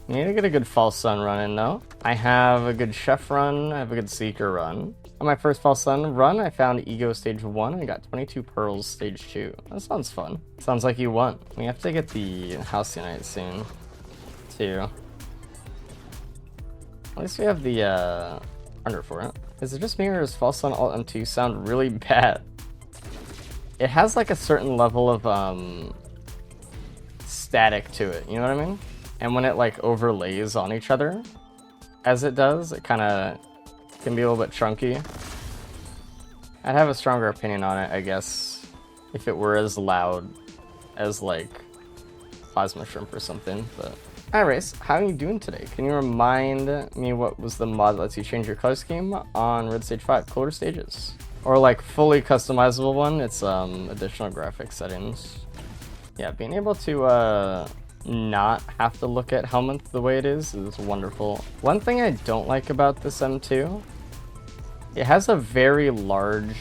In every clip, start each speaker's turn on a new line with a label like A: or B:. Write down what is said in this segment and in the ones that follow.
A: You need to get a good false sun run in though. I have a good chef run, I have a good seeker run. On my first false sun run, I found ego stage 1 and I got 22 pearls stage 2. That sounds fun. Sounds like you won. We have to get the house unite soon, too. At least we have the under for it. Is it just me or does false sun alt M2 sound really bad? It has like a certain level of static to it, you know what I mean? And when it like overlays on each other, as it does, it kind of can be a little bit chunky. I'd have a stronger opinion on it, I guess, if it were as loud as like Plasma Shrimp or something, but... Hi Race, how are you doing today? Can you remind me what was the mod that lets you change your color scheme on Red Stage 5, color stages? Or like fully customizable one, it's additional graphic settings. Yeah, being able to not have to look at Helminth the way it is wonderful. One thing I don't like about this M2, it has a very large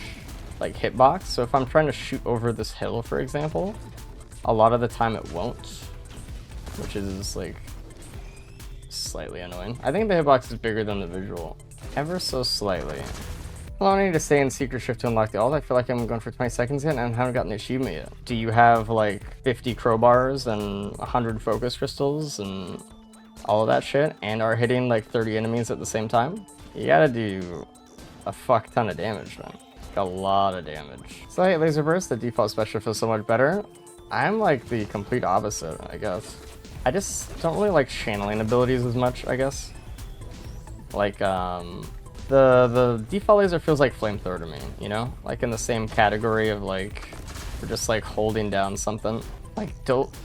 A: like hitbox, so if I'm trying to shoot over this hill, for example, a lot of the time it won't, which is like slightly annoying. I think the hitbox is bigger than the visual, ever so slightly. Well, I need to stay in secret shift to unlock the ult. I feel like I'm going for 20 seconds yet and I haven't gotten the achievement yet. Do you have like 50 crowbars and 100 focus crystals and all of that shit and are hitting like 30 enemies at the same time? You gotta do a fuck ton of damage, man. Like a lot of damage. So hey, laser burst, the default special feels so much better. I'm like the complete opposite, I guess. I just don't really like channeling abilities as much, I guess. Like, the default laser feels like flamethrower to me, you know? Like in the same category of like, we're just like holding down something.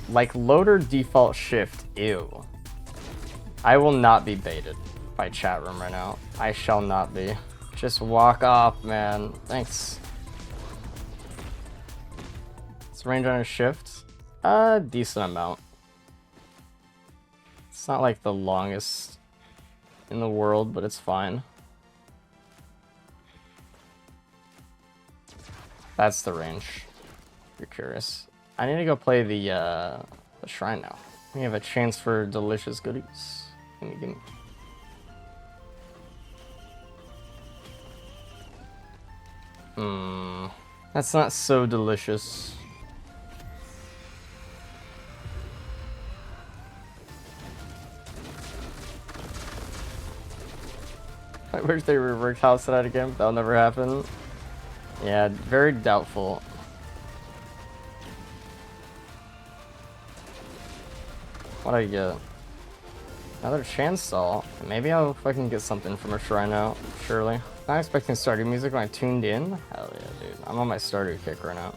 A: Like loader default shift, ew. I will not be baited by chat room right now. I shall not be. Just walk off, man. Thanks. It's range on a shift. A decent amount. It's not like the longest in the world, but it's fine. That's the range, if you're curious. I need to go play the shrine now. We have a chance for delicious goodies. Gimme. That's not so delicious. I wish they reworked house that again, but that'll never happen. Yeah, very doubtful. What do I get? Another chance stall. Maybe I'll fucking get something from a shrine now, surely. Not expecting Stardew music when I tuned in. Hell yeah, dude. I'm on my Stardew kick right now.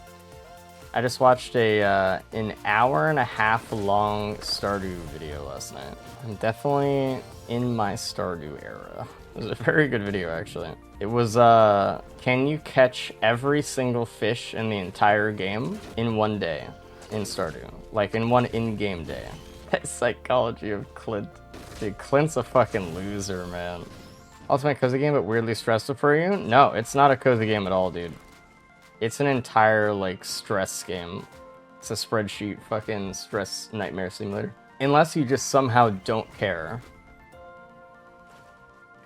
A: I just watched a an hour and a half long Stardew video last night. I'm definitely in my Stardew era. It was a very good video, actually. It was, can you catch every single fish in the entire game in one day in Stardew? Like, in one in-game day. Psychology of Clint. Dude, Clint's a fucking loser, man. Ultimate cozy game, but weirdly stressful for you? No, it's not a cozy game at all, dude. It's an entire, like, stress game. It's a spreadsheet fucking stress nightmare simulator. Unless you just somehow don't care.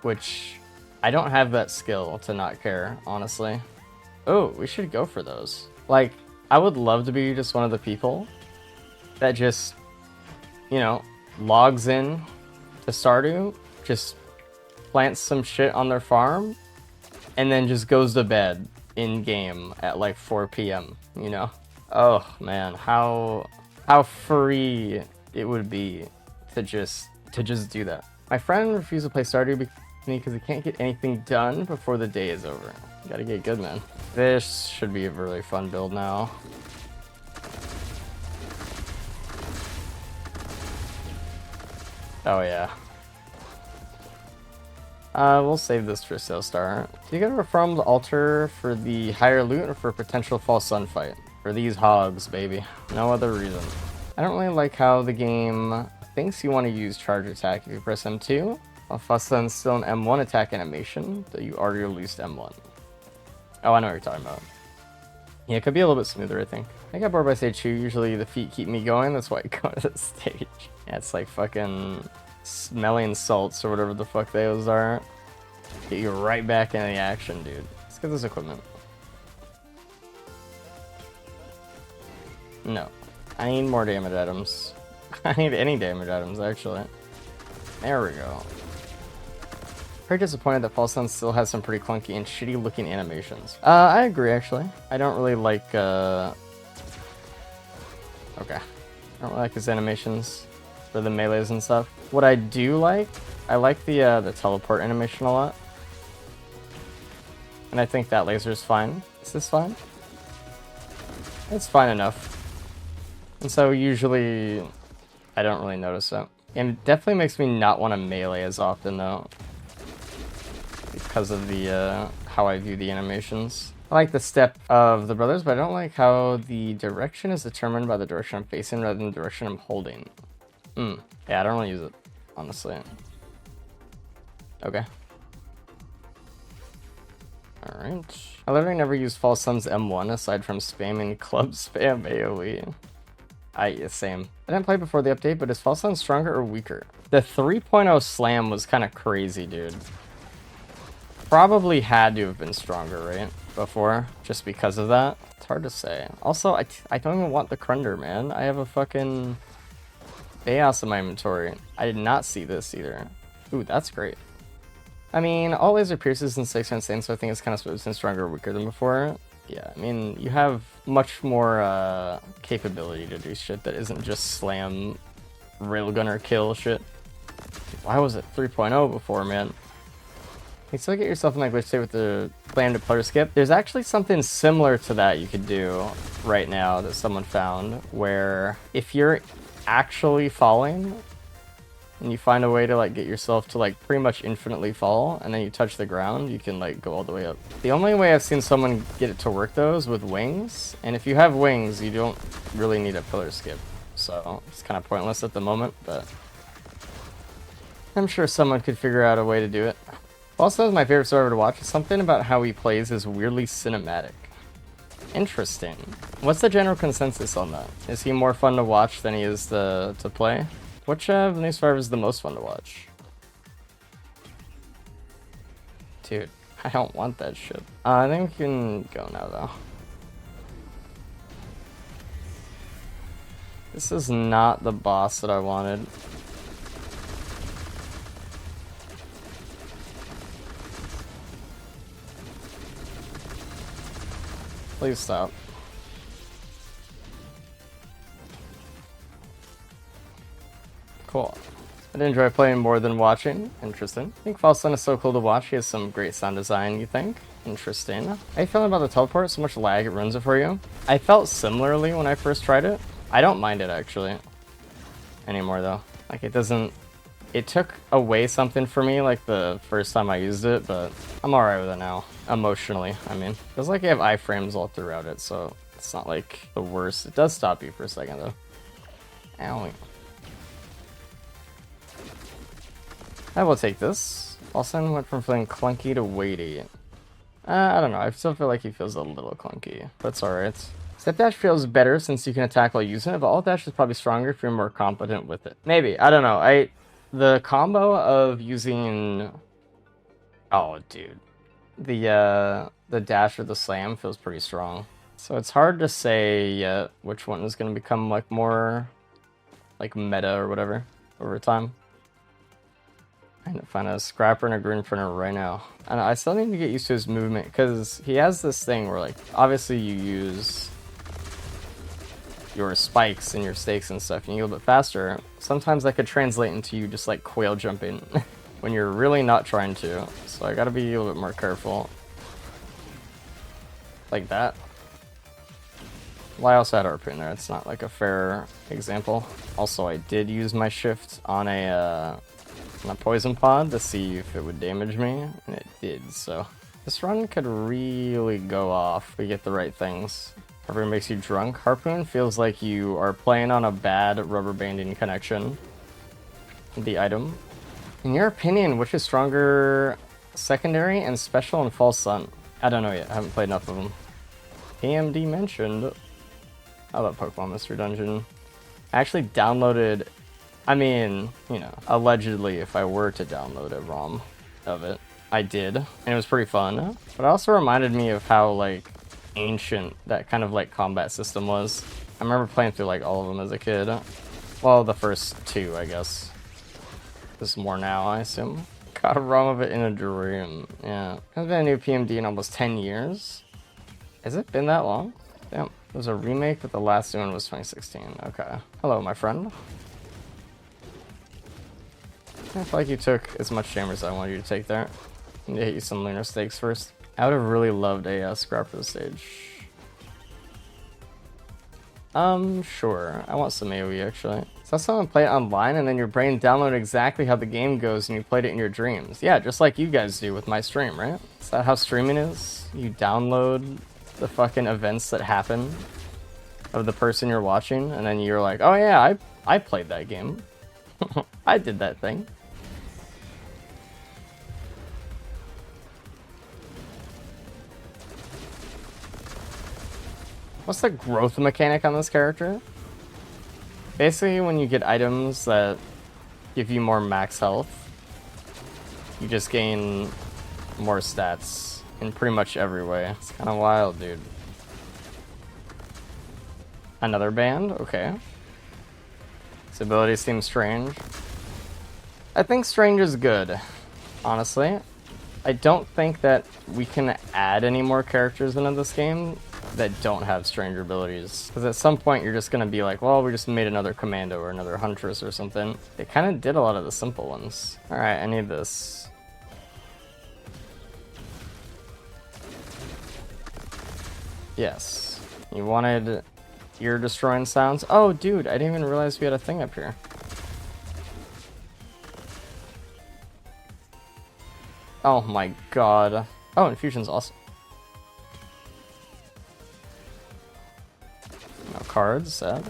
A: Which, I don't have that skill to not care, honestly. Oh, we should go for those. Like, I would love to be just one of the people that just, you know, logs in to Stardew, just plants some shit on their farm, and then just goes to bed in-game at like 4 p.m., you know? Oh, man, how free it would be to just do that. My friend refused to play Stardew because he can't get anything done before the day is over. You gotta get good, man. This should be a really fun build now. Oh yeah. We'll save this for Sailstar. Do you get a reformed altar for the higher loot or for a potential false sun fight? For these hogs, baby. No other reason. I don't really like how the game thinks you want to use charge attack if you press M2. While false sun's still an M1 attack animation, that you already released M1. Oh, I know what you're talking about. Yeah, it could be a little bit smoother, I think. I got bored by stage 2. Usually the feet keep me going, that's why I go to this stage. Yeah, it's like fucking smelling salts or whatever the fuck those are. Get you right back into the action, dude. Let's get this equipment. No. I need more damage items. I need any damage items, actually. There we go. Pretty disappointed that False Sun still has some pretty clunky and shitty looking animations. I agree, actually. I don't really like, Okay. I don't really like his animations for the melees and stuff. What I do like, I like the teleport animation a lot. And I think that laser is fine. Is this fine? It's fine enough. And so usually I don't really notice it. And it definitely makes me not want to melee as often though, because of the how I view the animations. I like the step of the brothers, but I don't like how the direction is determined by the direction I'm facing rather than the direction I'm holding. Yeah, I don't really use it, honestly. Okay. Alright. I literally never use False Sun's M1 aside from spamming club spam AoE. Same. I didn't play before the update, but is False Sun stronger or weaker? The 3.0 slam was kind of crazy, dude. Probably had to have been stronger, right? Before, just because of that. It's hard to say. Also, I don't even want the Crunder, man. I have a fucking Chaos in my inventory. I did not see this either. Ooh, that's great. I mean, all laser pierces and 6 insane, so I think it's kind of supposed to be stronger or weaker than before. Yeah, I mean, you have much more capability to do shit that isn't just slam, railgunner kill shit. Why was it 3.0 before, man? You still get yourself in that glitch state with the plan to player skip. There's actually something similar to that you could do right now that someone found, where if you're actually falling and you find a way to like get yourself to like pretty much infinitely fall and then you touch the ground, you can like go all the way up. The only way I've seen someone get it to work though is with wings, and if you have wings you don't really need a pillar skip, so it's kind of pointless at the moment, but I'm sure someone could figure out a way to do it. Also, my favorite server to watch is something about how he plays is weirdly cinematic. Interesting. What's the general consensus on that? Is he more fun to watch than he is to play? Which of these servers is the most fun to watch? Dude, I don't want that shit. I think we can go now, though. This is not the boss that I wanted. Please stop. Cool. I did enjoy playing more than watching. Interesting. I think False Sun is so cool to watch. He has some great sound design, you think? Interesting. How are you feeling about the teleport? So much lag, it ruins it for you? I felt similarly when I first tried it. I don't mind it, actually. Anymore, though. Like, it doesn't... It took away something for me, like, the first time I used it, but I'm alright with it now. Emotionally, I mean. It feels like you have iframes all throughout it, so it's not, like, the worst. It does stop you for a second, though. Owie. I will take this. False Sun went from feeling clunky to weighty. I don't know, I still feel like he feels a little clunky, but it's alright. Step dash feels better since you can attack while using it, but alt dash is probably stronger if you're more competent with it. Maybe, I don't know. The combo of using... Oh, dude. The dash or the slam feels pretty strong. So it's hard to say yet which one is going to become like more like meta or whatever over time. I'm trying to find a scrapper and a green printer right now. And I still need to get used to his movement because he has this thing where like obviously you use your spikes and your stakes and stuff and you go a bit faster. Sometimes that could translate into you just like quail jumping when you're really not trying to. So I gotta be a little bit more careful. Like that. Well, I also had harpoon there. It's not like a fair example. Also, I did use my shift on a poison pod to see if it would damage me, and it did, so. This run could really go off if we get the right things. Harpoon makes you drunk. Harpoon feels like you are playing on a bad rubber banding connection. The item. In your opinion, which is stronger, secondary and special and False Sun? I don't know yet. I haven't played enough of them. AMD mentioned. I love Pokemon Mystery Dungeon. I actually downloaded I mean, you know, allegedly, if I were to download a ROM of it, I did, and it was pretty fun. But it also reminded me of how, like, ancient that kind of, like, combat system was. I remember playing through, like, all of them as a kid. Well, the first two, I guess. There's more now, I assume. Got a ROM of it in a dream. Yeah. Hasn't been a new PMD in almost 10 years. Has it been that long? Damn. It was a remake, but the last one was 2016. Okay. Hello, my friend. I feel like you took as much damage as I wanted you to take there. I need to hit you some lunar stakes first. I would have really loved a scrap for the stage. Sure. I want some AoE, actually. So someone play it online and then your brain downloaded exactly how the game goes and you played it in your dreams. Yeah, just like you guys do with my stream, right? Is that how streaming is? You download the fucking events that happen of the person you're watching, and then you're like, oh yeah, I played that game. I did that thing. What's the growth mechanic on this character? Basically, when you get items that give you more max health, you just gain more stats in pretty much every way. It's kind of wild, dude. Another band? Okay. This ability seems strange. I think strange is good, honestly. I don't think that we can add any more characters into this game that don't have stranger abilities. Because at some point you're just going to be like, well, we just made another commando or another huntress or something. They kind of did a lot of the simple ones. Alright, I need this. Yes. You wanted ear destroying sounds? Oh, dude, I didn't even realize we had a thing up here. Oh my god. Oh, infusion's awesome. No cards, sad.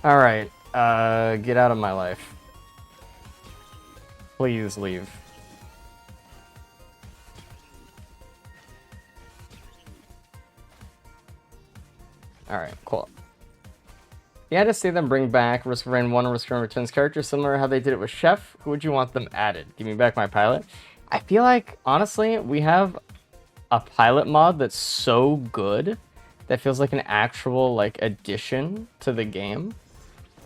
A: Alright, get out of my life. Please leave. Alright, cool. Yeah, to see them bring back Risk of Rain 1 and Risk of Rain Returns characters similar to how they did it with Chef. Who would you want them added? Give me back my pilot. I feel like, honestly, we have a pilot mod that's so good that feels like an actual, like, addition to the game.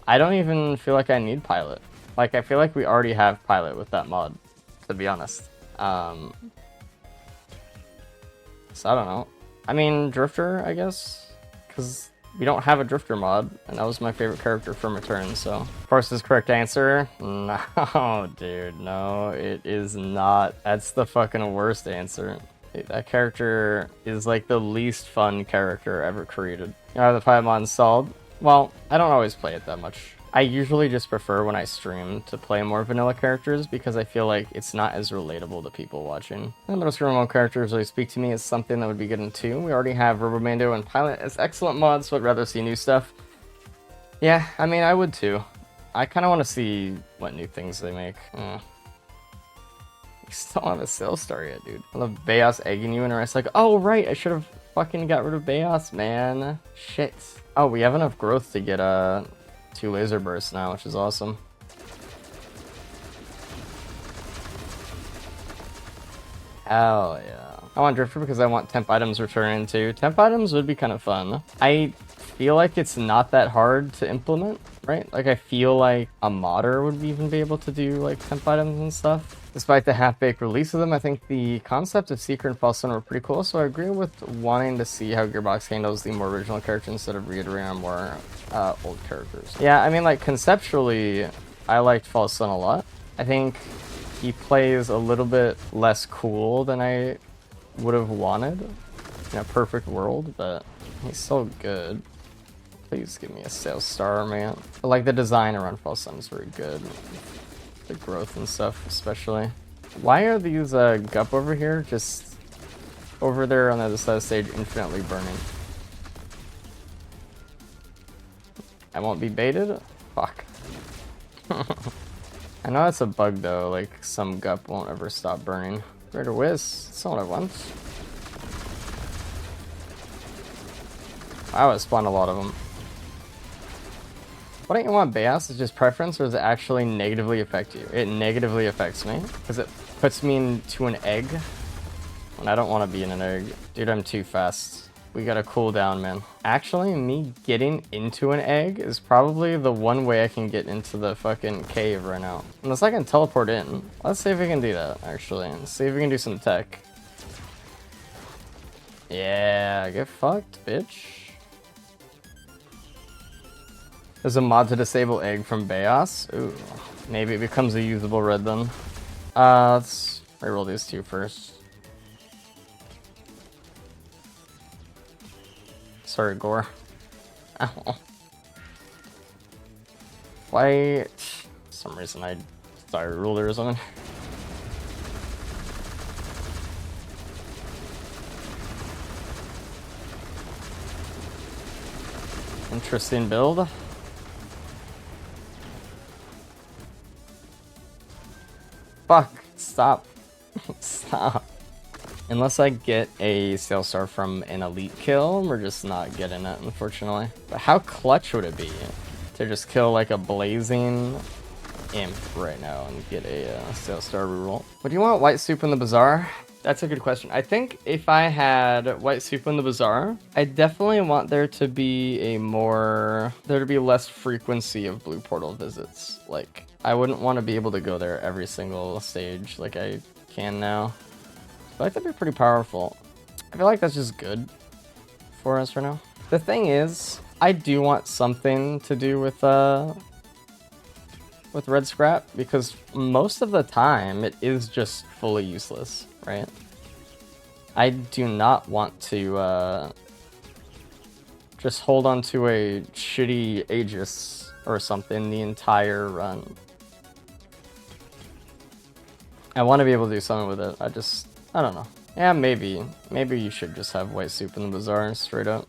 A: I don't even feel like I need pilot. Like, I feel like we already have pilot with that mod, to be honest. So I don't know. I mean, Drifter, I guess, because we don't have a Drifter mod, and that was my favorite character from Return, so. Of course, this correct answer? No, dude, no, it is not. That's the fucking worst answer. That character is like the least fun character ever created. You know, the pilot mod installed? Well, I don't always play it that much. I usually just prefer when I stream to play more vanilla characters because I feel like it's not as relatable to people watching. And those remote characters really speak to me as something that would be good in 2. We already have Robombando and Pilot as excellent mods, so I'd rather see new stuff. Yeah, I mean, I would too. I kind of want to see what new things they make. We still don't have a sales star yet, dude. I love Beos egging you, and it's like, oh right, I should have fucking got rid of Beos, man. Shit. Oh, we have enough growth to get 2 laser bursts now, which is awesome. Hell yeah. I want Drifter because I want temp items returning too. Temp items would be kind of fun. I feel like it's not that hard to implement, right? Like, I feel like a modder would even be able to do like temp items and stuff. Despite the half-baked release of them, I think the concept of Secret and False Sun were pretty cool, so I agree with wanting to see how Gearbox handles the more original characters instead of reiterating on more old characters. Yeah, I mean, like, conceptually, I liked False Sun a lot. I think he plays a little bit less cool than I would have wanted in a perfect world, but he's so good. Please give me a sales star, man. I like the design around False Sun is very good. The growth and stuff, especially. Why are these gup over here just over there on the other side of the stage infinitely burning? I won't be baited? Fuck. I know that's a bug though, like some gup won't ever stop burning. Greater Whiz, that's not what I want. I always spawn a lot of them. Why don't you want Baos? Is just preference, or does it actually negatively affect you? It negatively affects me, because it puts me into an egg, and I don't want to be in an egg. Dude, I'm too fast. We gotta cool down, man. Actually, me getting into an egg is probably the one way I can get into the fucking cave right now. Unless I can teleport in. Let's see if we can do that, actually, and see if we can do some tech. Yeah, get fucked, bitch. There's a mod to disable egg from Baos. Ooh, maybe it becomes a usable red then. Let's reroll these two first. Sorry, Gore. Ow. Why? For some reason I thought I ruled or something. Interesting build. Fuck, stop. Stop. Unless I get a Sailstar from an elite kill, we're just not getting it, unfortunately. But how clutch would it be to just kill like a blazing imp right now and get a Sailstar reroll? What do you want, White Soup in the Bazaar? That's a good question. I think if I had White Soup in the Bazaar, I definitely want there to be less frequency of blue portal visits. Like, I wouldn't want to be able to go there every single stage like I can now. But I think that'd be pretty powerful. I feel like that's just good for us right now. The thing is, I do want something to do with red scrap, because most of the time it is just fully useless, right? I do not want to just hold on to a shitty Aegis or something the entire run. I want to be able to do something with it. I don't know. Yeah, maybe. Maybe you should just have White Soup in the Bazaar, straight up.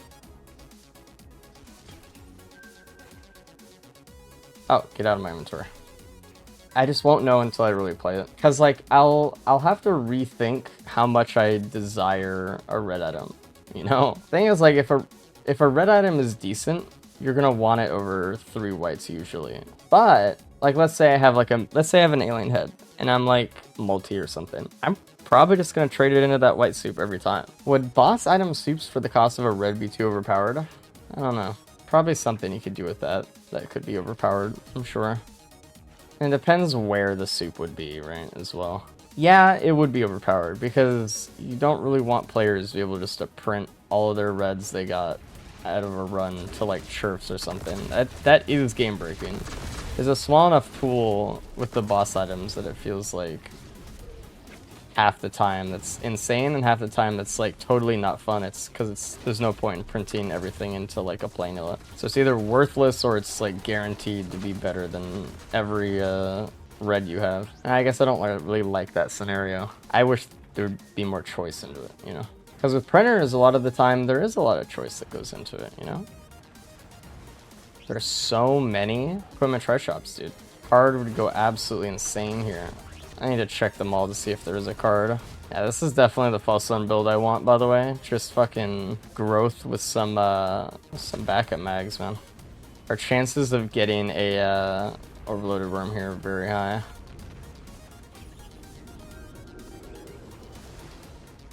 A: Oh, get out of my inventory. I just won't know until I really play it. Cause like, I'll have to rethink how much I desire a red item, you know? Thing is, like, if a red item is decent, you're gonna want it over 3 whites usually. But, like, let's say I have an alien head, and I'm like multi or something. I'm probably just gonna trade it into that White Soup every time. Would boss item soups for the cost of a red be too overpowered? I don't know. Probably something you could do with that could be overpowered, I'm sure. And it depends where the soup would be, right, as well. Yeah, it would be overpowered, because you don't really want players to be able just to print all of their reds they got out of a run to like chirps or something. That is game breaking. There's a small enough pool with the boss items that it feels like half the time that's insane, and half the time that's like totally not fun. It's because there's no point in printing everything into like a planula. So it's either worthless or it's like guaranteed to be better than every red you have. And I guess I don't really like that scenario. I wish there'd be more choice into it, you know? Because with printers, a lot of the time there is a lot of choice that goes into it, you know? There's so many equipment try shops, dude. Card would go absolutely insane here. I need to check them all to see if there is a card. Yeah, this is definitely the false sun build I want, by the way. Just fucking growth with some backup mags, man. Our chances of getting a overloaded worm here are very high.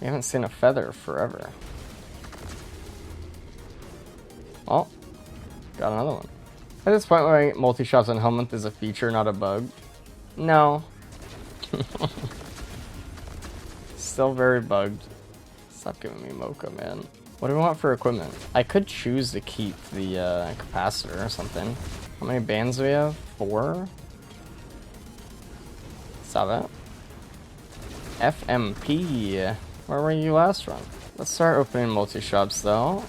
A: We haven't seen a feather forever. Oh, got another one. At this point, where multi-shots on Helminth is a feature, not a bug. No. Still very bugged. Stop giving me mocha, man. What do we want for equipment? I could choose to keep the capacitor or something. How many bands do we have? 4? Stop it. FMP. Where were you last run? Let's start opening multi-shops though.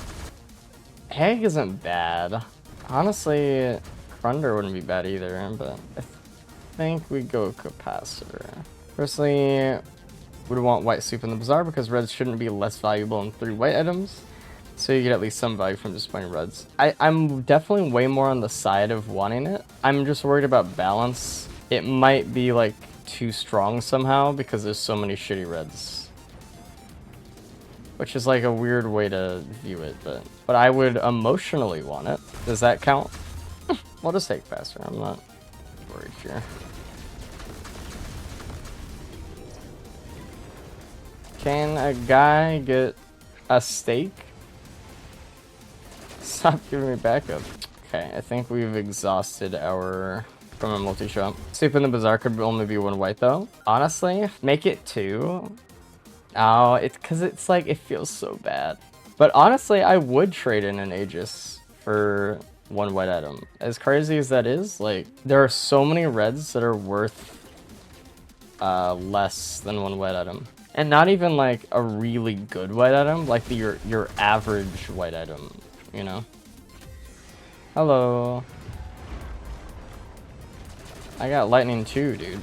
A: Egg isn't bad. Honestly, Krunder wouldn't be bad either, but I think we go capacitor. Personally, would want White Soup in the Bazaar because reds shouldn't be less valuable than 3 white items, so you get at least some value from just playing reds. I'm definitely way more on the side of wanting it. I'm just worried about balance. It might be like too strong somehow because there's so many shitty reds. which is like a weird way to view it, but I would emotionally want it. Does that count? We'll just take faster. I'm not worried here. Can a guy get a steak? Stop giving me backup. Okay, I think we've exhausted our from a multi-shop. Sleep in the Bazaar could only be 1 white though. Honestly, make it 2. Oh, it's because it's like, it feels so bad. But honestly, I would trade in an Aegis for 1 white item. As crazy as that is, like, there are so many reds that are worth less than 1 white item. And not even like a really good white item, like your average white item, you know? Hello. I got lightning too, dude.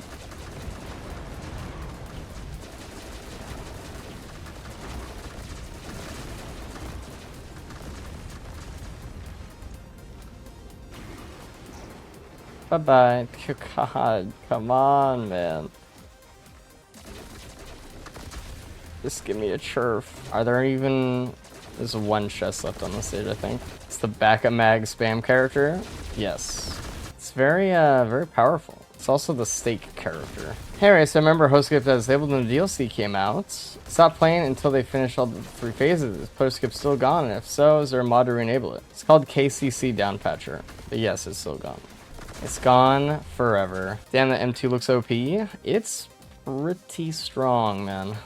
A: Bye-bye. God, come on, man. Just give me a churf. Are there even... There's 1 chest left on the stage, I think. It's the backup mag spam character. Yes. It's very, very powerful. It's also the steak character. Hey, Ray, so I remember HostSkip that disabled when the DLC came out. Stop playing until they finish all the 3 phases. Is HostSkip still gone? And if so, is there a mod to re-enable it? It's called KCC Downpatcher. But yes, it's still gone. It's gone forever. Damn, the M2 looks OP. It's pretty strong, man.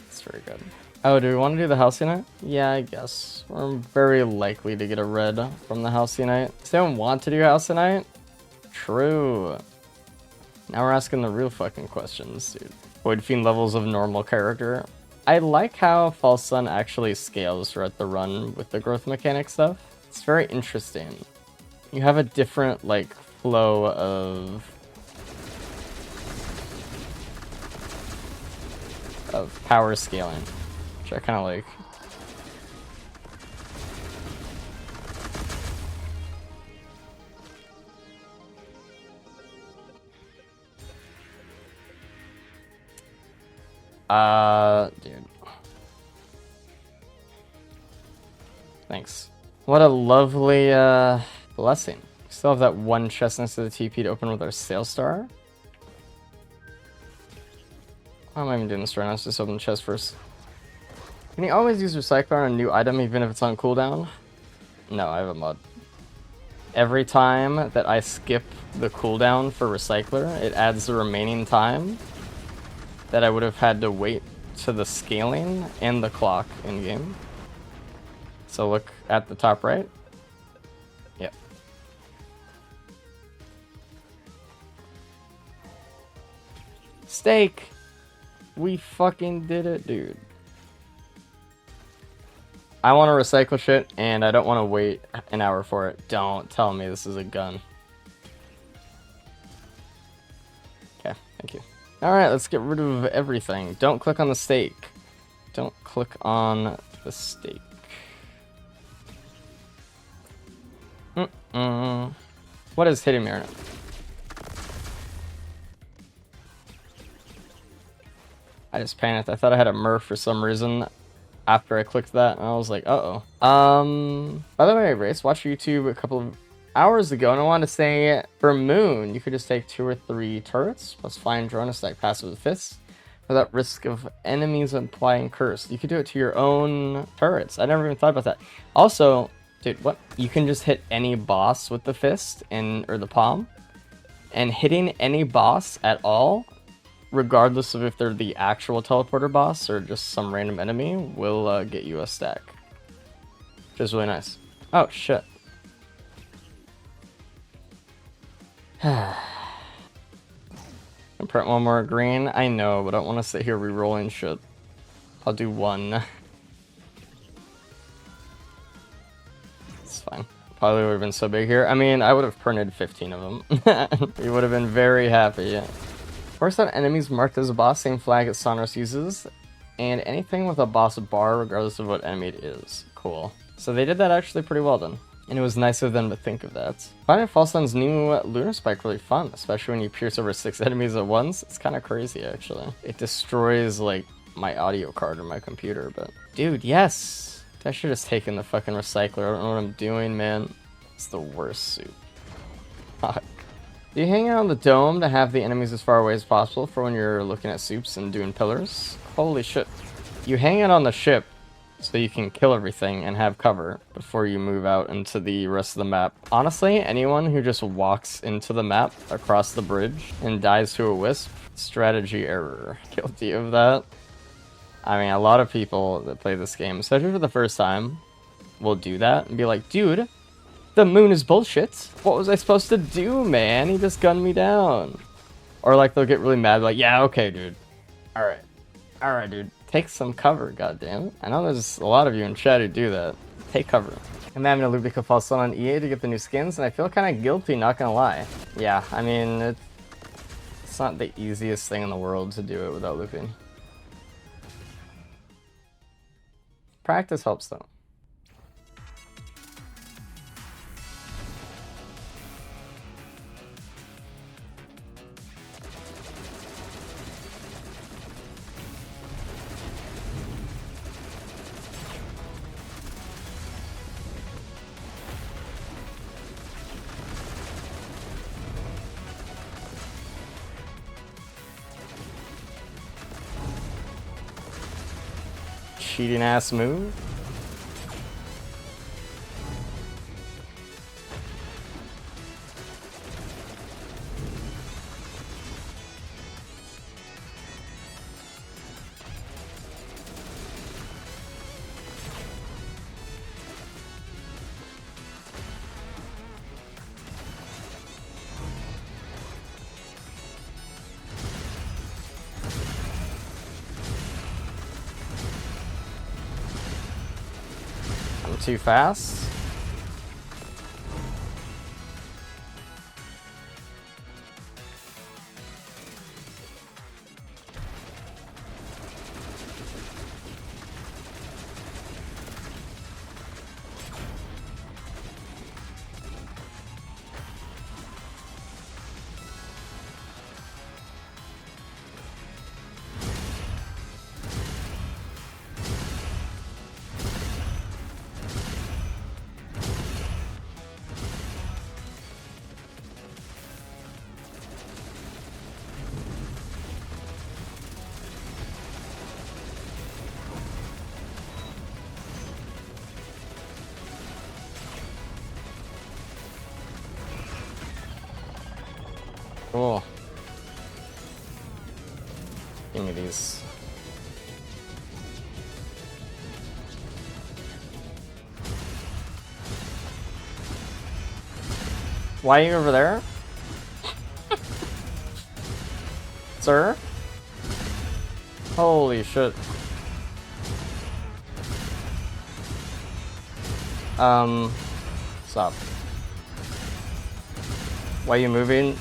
A: It's very good. Oh, do we want to do the House Unite? Yeah, I guess. We're very likely to get a red from the House Unite. Does anyone want to do House Unite? True. Now we're asking the real fucking questions, dude. Void Fiend levels of normal character. I like how False Sun actually scales throughout the run with the growth mechanic stuff. It's very interesting. You have a different, like, flow of power scaling, which I kind of like. Dude. Thanks. What a lovely, blessing. Still have that 1 chest next to the TP to open with our Sail Star. Why am I even doing this right now? Let's just open the chest first. Can you always use Recycler on a new item even if it's on cooldown? No, I have a mod. Every time that I skip the cooldown for Recycler, it adds the remaining time that I would have had to wait to the scaling and the clock in game. So look at the top right. Yep. Steak! We fucking did it, dude. I want to recycle shit, and I don't want to wait an hour for it. Don't tell me this is a gun. Okay, thank you. Alright, let's get rid of everything. Don't click on the steak. Don't click on the steak. What is hitting me right now? I just panicked. I thought I had a Murph for some reason after I clicked that, and I was like, uh-oh. By the way, Race, watched YouTube a couple of hours ago, and I wanted to say, for Moon, you could just take 2 or 3 turrets, plus flying drone to stack passive with fists, without risk of enemies applying curse. You could do it to your own turrets. I never even thought about that. Also, dude, what? You can just hit any boss with the fist, or the palm, and hitting any boss at all, regardless of if they're the actual teleporter boss or just some random enemy, will get you a stack. Which is really nice. Oh, shit. And print 1 more green. I know, but I don't want to sit here re-rolling shit. I'll do 1. It's fine. Probably would have been so big here. I mean, I would have printed 15 of them. You would have been very happy. Force out enemies marked as a boss, same flag as Sonorous uses, and anything with a boss bar, regardless of what enemy it is. Cool. So they did that actually pretty well done. And it was nice of them to think of that. Finding False Sun's new Lunar Spike really fun, especially when you pierce over 6 enemies at once. It's kind of crazy, actually. It destroys, like, my audio card or my computer, but... Dude, yes! I should have taken the fucking recycler. I don't know what I'm doing, man. It's the worst soup. Fuck. Do you hang out on the dome to have the enemies as far away as possible for when you're looking at soups and doing pillars? Holy shit. You hang out on the ship so you can kill everything and have cover before you move out into the rest of the map. Honestly, anyone who just walks into the map across the bridge and dies to a wisp, strategy error. Guilty of that. I mean, a lot of people that play this game, especially for the first time, will do that and be like, dude, the moon is bullshit. What was I supposed to do, man? He just gunned me down. Or like they'll get really mad, like, yeah, okay, dude. Alright. Alright, dude. Take some cover, goddammit. I know there's a lot of you in chat who do that. Take cover. I'm having a Lubica false on EA to get the new skins, and I feel kind of guilty, not gonna lie. Yeah, I mean, it's not the easiest thing in the world to do it without looping. Practice helps, though. Cheating ass move. Too fast. Cool. Give me these. Why are you over there? Sir? Holy shit. Stop. Why are you moving?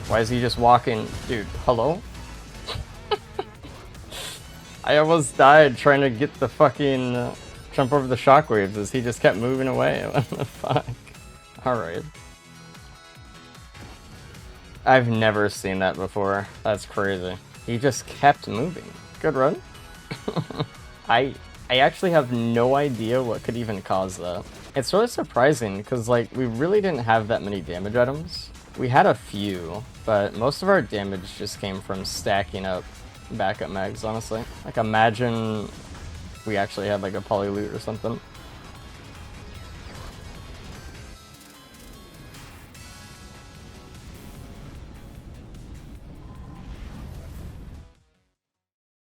A: Why is he just walking? Dude, hello? I almost died trying to get the fucking jump over the shockwaves as he just kept moving away. What the fuck? Alright. I've never seen that before. That's crazy. He just kept moving. Good run. I actually have no idea what could even cause that. It's really surprising because like we really didn't have that many damage items. We had a few, but most of our damage just came from stacking up backup mags, honestly. Like imagine we actually had like a poly loot or something.